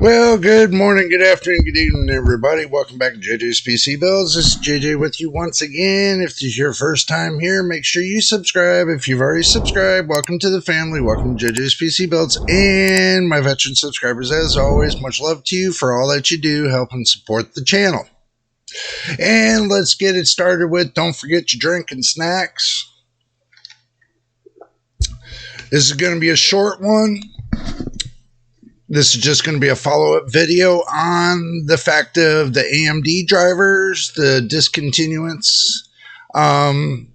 Well, good morning, good afternoon, good evening, everybody. Welcome back to JJ's PC Builds. This is JJ with you once again. If this is your first time here, make sure you subscribe. If you've already subscribed, welcome to the family. Welcome to JJ's PC Builds. And my veteran subscribers, as always, much love to you for all that you do, helping support the channel. And let's get it started with, don't forget your drink and snacks. This is going to be a short one. This is just going to be a follow-up video on the fact of the AMD drivers, the discontinuance. Let's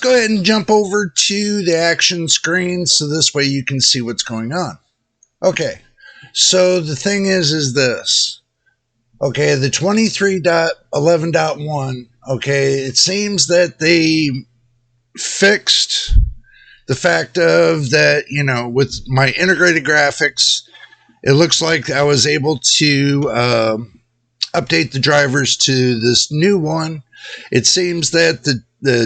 go ahead and jump over to the action screen so this way you can see what's going on. Okay, so the thing is this. Okay, the 23.11.1, okay, it seems that they fixed the fact of that, you know, with my integrated graphics, it looks like I was able to update the drivers to this new one. It seems that the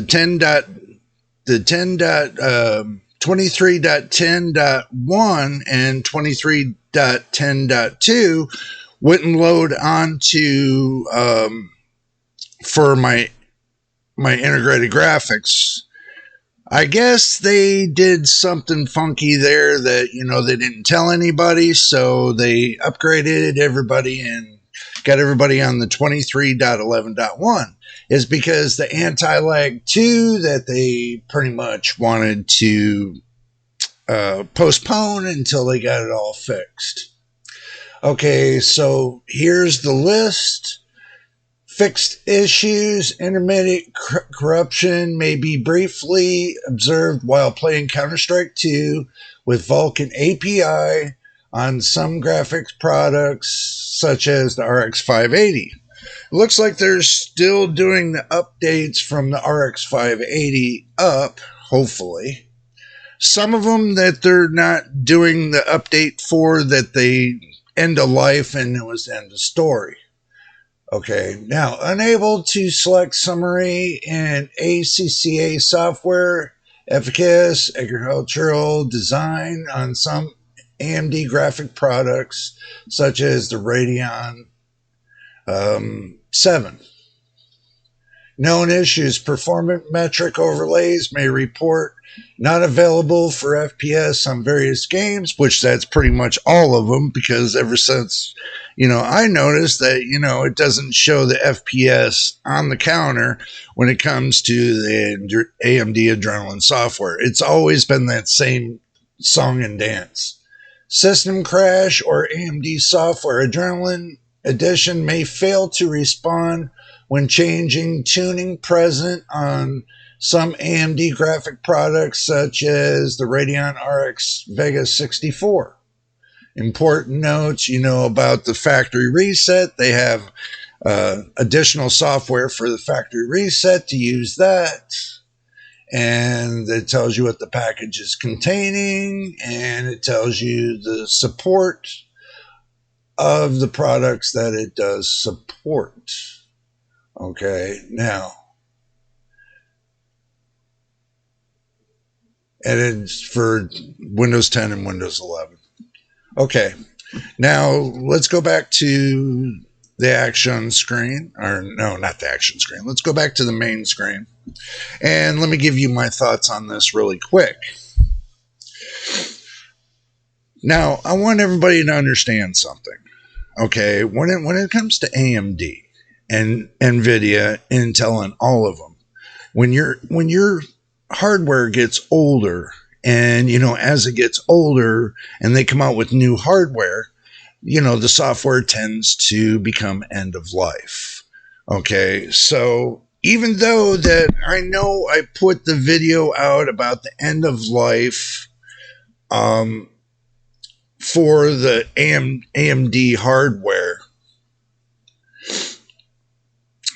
23.10.1 and 23.10.2 wouldn't load onto for my integrated graphics. I guess they did something funky there that, you know, they didn't tell anybody, so they upgraded everybody and got everybody on the 23.11.1. Is because the anti-lag 2 that they pretty much wanted to postpone until they got it all fixed. Okay, so here's the list. Fixed issues, intermittent corruption may be briefly observed while playing Counter-Strike 2 with Vulkan API on some graphics products such as the RX 580. It looks like they're still doing the updates from the RX 580 up, hopefully. Some of them that they're not doing the update for, that they end of life and it was the end of story. Okay, now, unable to select summary and ACCA software, efficacious agricultural design on some AMD graphic products, such as the Radeon 7. Known issues, performance metric overlays may report not available for FPS on various games, which that's pretty much all of them, because ever since, you know, I noticed that, you know, it doesn't show the FPS on the counter when it comes to the AMD Adrenalin software. It's always been that same song and dance. System crash or AMD software Adrenalin edition may fail to respond when changing tuning present on some AMD graphic products such as the Radeon RX Vega 64. Important notes, you know, about the factory reset. They have additional software for the factory reset to use that. And it tells you what the package is containing, and it tells you the support of the products that it does support. Okay, now, and it's for Windows 10 and Windows 11. Okay, now let's go back to the action screen, or no, not the action screen. Let's go back to the main screen, and let me give you my thoughts on this really quick. Now, I want everybody to understand something. Okay, when it comes to AMD and NVIDIA, Intel, and all of them, when your hardware gets older, and, you know, as it gets older and they come out with new hardware, you know, the software tends to become end of life. Okay, so even though that I know I put the video out about the end of life for the AMD hardware,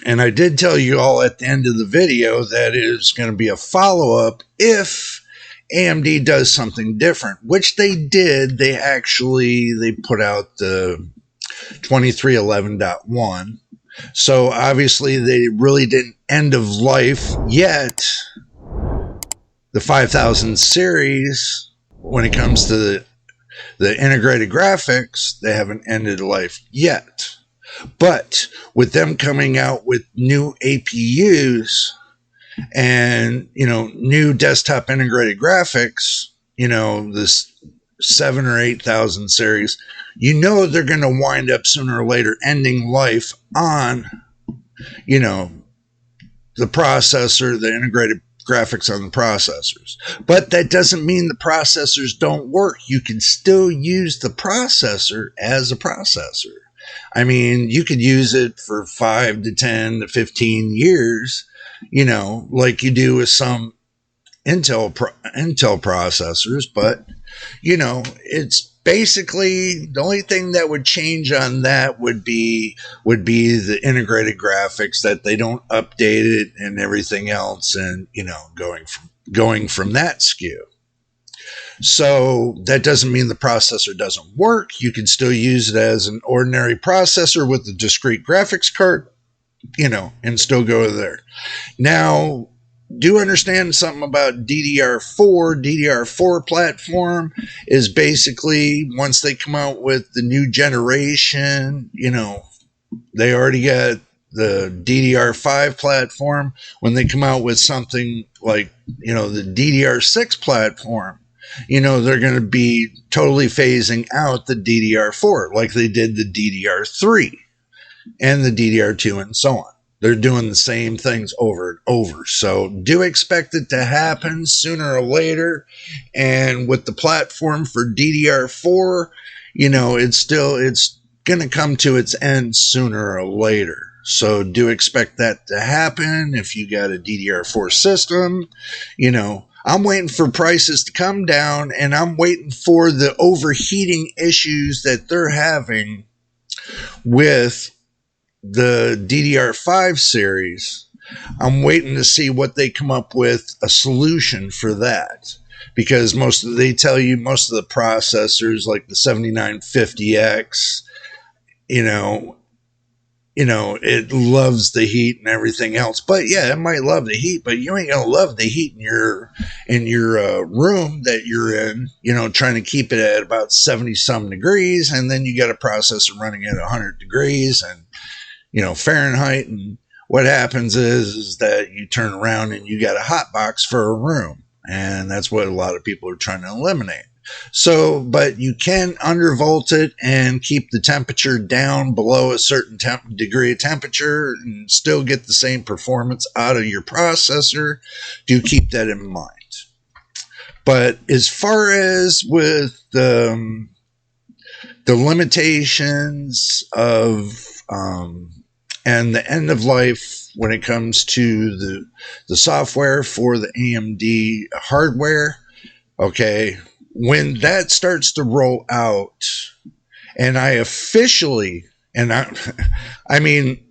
and I did tell you all at the end of the video that it is going to be a follow-up if AMD does something different, which they did. They put out the 23.11.1. So obviously they really didn't end of life yet the 5000 series when it comes to the The integrated graphics, they haven't ended life yet. But with them coming out with new APUs and, new desktop integrated graphics, this 7 or 8,000 series, they're going to wind up sooner or later ending life on, the processor, the integrated graphics on the processors. But that doesn't mean the processors don't work. You can still use the processor as a processor. I mean, you could use it for 5 to 10 to 15 years, like you do with some Intel processors, but it's basically the only thing that would change on that would be the integrated graphics, that they don't update it and everything else, and going from that SKU. So that doesn't mean the processor doesn't work. You can still use it as an ordinary processor with a discrete graphics card, and still go there. Now, do understand something about DDR4. DDR4 platform is basically, once they come out with the new generation, they already got the DDR5 platform. When they come out with something like, the DDR6 platform, they're going to be totally phasing out the DDR4 like they did the DDR3 and the DDR2 and so on. They're doing the same things over and over. So do expect it to happen sooner or later. And with the platform for DDR4, it's going to come to its end sooner or later. So do expect that to happen if you got a DDR4 system. I'm waiting for prices to come down, and I'm waiting for the overheating issues that they're having with the DDR5 series. I'm waiting to see what they come up with a solution for that, because they tell you most of the processors, like the 7950X, it loves the heat and everything else. But yeah, it might love the heat, but you ain't gonna love the heat in your room that you're in, trying to keep it at about 70 some degrees, and then you got a processor running at 100 degrees and Fahrenheit, and what happens is that you turn around and you got a hot box for a room, and that's what a lot of people are trying to eliminate. So, but you can undervolt it and keep the temperature down below a certain degree of temperature and still get the same performance out of your processor. Do keep that in mind. But as far as with the limitations of and the end of life when it comes to the software for the AMD hardware, okay, when that starts to roll out, and I officially, and I mean,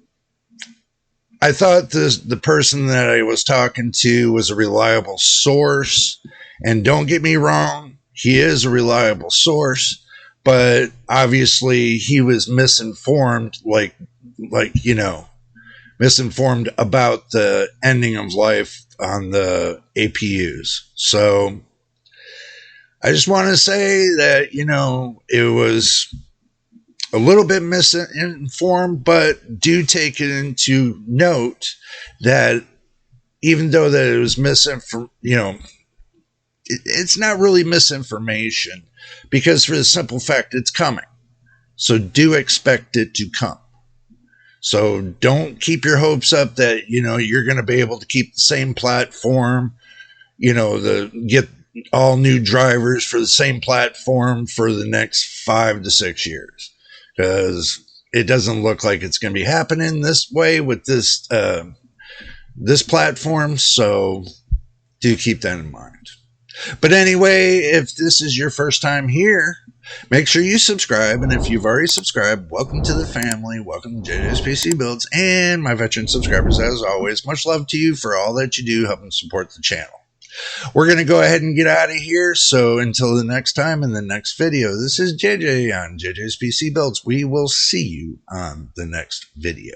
I thought the person that I was talking to was a reliable source, and don't get me wrong, he is a reliable source, but obviously he was misinformed, misinformed about the ending of life on the APUs. So I just want to say that, it was a little bit misinformed, but do take it into note that even though that it was misinformed, it's not really misinformation, because for the simple fact it's coming. So do expect it to come. So don't keep your hopes up that, you're going to be able to keep the same platform, get all new drivers for the same platform for the next 5 to 6 years, because it doesn't look like it's going to be happening this way with this platform. So do keep that in mind. But anyway, if this is your first time here, make sure you subscribe. And if you've already subscribed, welcome to the family. Welcome to JJ's PC Builds. And my veteran subscribers, as always, much love to you for all that you do helping support the channel. We're going to go ahead and get out of here. So until the next time, in the next video, this is JJ on JJ's PC Builds. We will see you on the next video.